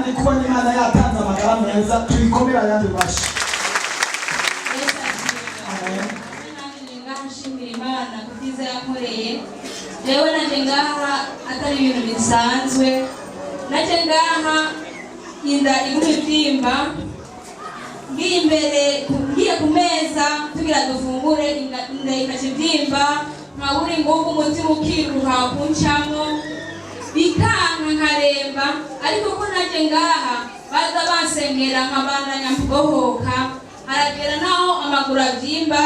cyane kubona Imana yatanze amagara meza. Tuyikomera ayandi mashi. Nshimira Imana kubyiza yakoreye. Jewe naje ngaha atari ibintu bisanzwe. Naje ngaha inda igumye ngiye ku meza tugira dufungure inda ikakibyimba nkabura ingufu umutima ukiruha kuncamo bikanka nkaremba, ariko ko naje ngaha baza bansengera nkabandanya mbohoka, haragera naho amaguru abyimba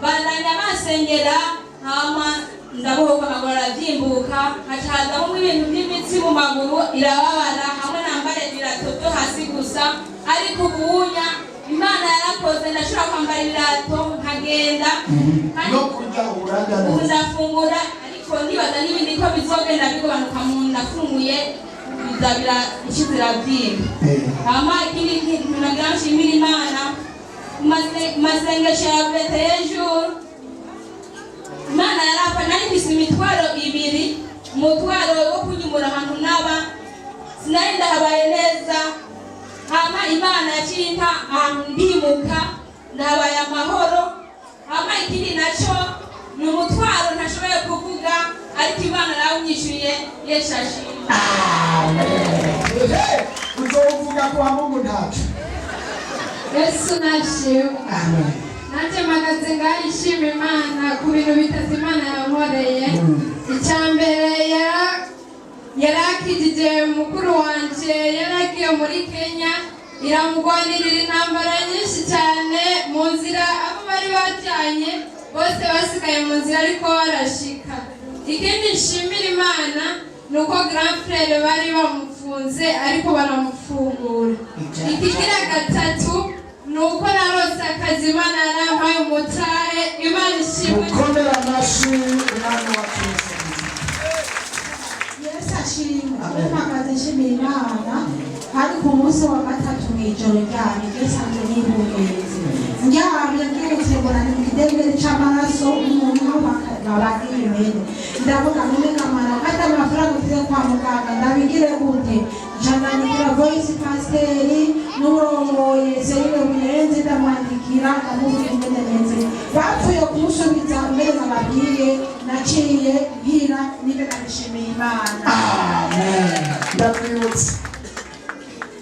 bandanya basengera hama ndabohoka amaguru arabyimbuka, hacazamo ibintu by'imitsi mu maguru irababara hamwe nambare ibirato byo hasi gusa, ariko ubunya Imana yarakoze ndashobora kwambara ibirato nkagenda no kurya urajya ndafungura, ariko nibaza n'ibindi ko bizogenda bigabanuka mu ndafunguye bizabira ikizira byimba. Hama ikindi kintu nagira nshimira Imana masengesho ya betejuru Imana yarafa nari bise imitwaro ibiri, umutwaro wo kunyumura ahantu naba sinari ndahabaye neza, hama Imana yacinta ahantu ndimuka ndahabaye amahoro. Hama ikindi naco ni umutwaro ntashoboye kuvuga, ariko Imana yarawunyishuye yeshashimwe. uzovuga kwa Mungu ntacu. Yesu nashimwe. Amen. Nanje magaze ngayishima Imana ku bintu bitatu Imana yankoreye. Icyambere yarakijije mukuru wanje yaragiye muri Kenya, iramugwanirira intambara nyinshi cyane mu nzira, abo bari bajyanye bose basigaye mu nzira ariko barashika. Ikindi nshimira Imana nuko grand frère bari bamufunze ariko baramufungura. Ikigira gatatu nuko narose akazi Imana yarampaye umutahe. Imana ishimwe. Ukomera amashi Imana wa Kristo. Yesu ashimwe. Mpagaze nshimira Imana hari ku munsi wa gatatu mw'ijoro ryari gisanzwe n'ibungezi njyamye byutse ngo nari mu kidengeri c'amaraso umuntu babagiye imene ndavuga none kamara kata amafaranga ufite kwa muganga ndabigire gute njandandikira voice pasteri n'urongoye Serine Buyenzi ndamwandikira ndamubwira ingene neze bapfuye kumusubiza mbere nababwiye naciye hira nibe nabishimiye Imana. Amen.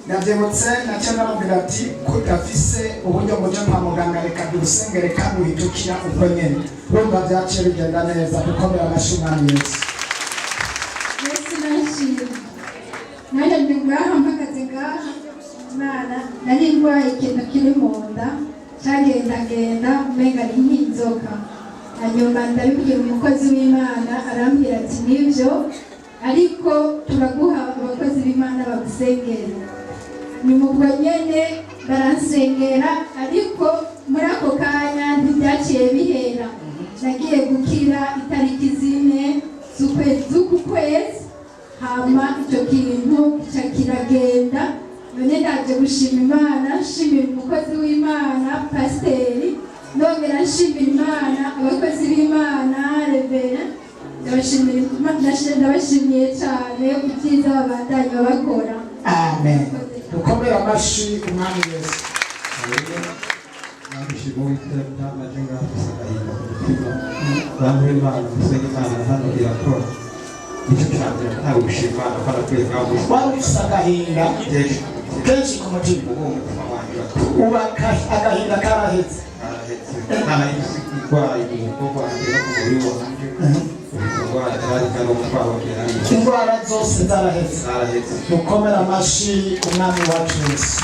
Ndabyibutse nacyo ndamubwira ati kudafise uburyo mujo kwa muganga reka durusengere kandi uhindukira ubwo nyene urumva byaciye bigenda neza. Dukomera amashyi Umwami Yesu. Yesu nashimwe. Naje ndi ngaha mpagaze ngaha Imana nari ndwaye ikintu kiri mu nda cyagendagenda umenga ni nk'inzoka, hanyuma ndabibwira umukozi w'Imana arambwira ati nibyo ariko turaguha abakozi b'Imana bagusengera. Nyuma ubwo nyene baransengera, ariko muri ako kanya ntibyaciye bihera, nagiye gukira itariki 4 z'uku kwezi, hama icyo kintu kiragenda. None ndaje gushima Imana, nshimira umukozi w'Imana pasiteri, nongera nshimira Imana abakozi b'Imana revera, ndabashimiye cyane ku byiza babandanya bakora. Amen. Dukomera amashyi Umwami Yesu. Nabishimo witeka najenga kusagayiba kutima bamwe Imana gusenga Imana hano irakora icyo cyane nta gushima afara kweka Warusagahinda kenshi ku mutima uba agahinda karahetse kana ikwaye ubwo andira ku muri wanje indwara zose zarahetse. Dukomera amashyi Umwami wacu Yesu.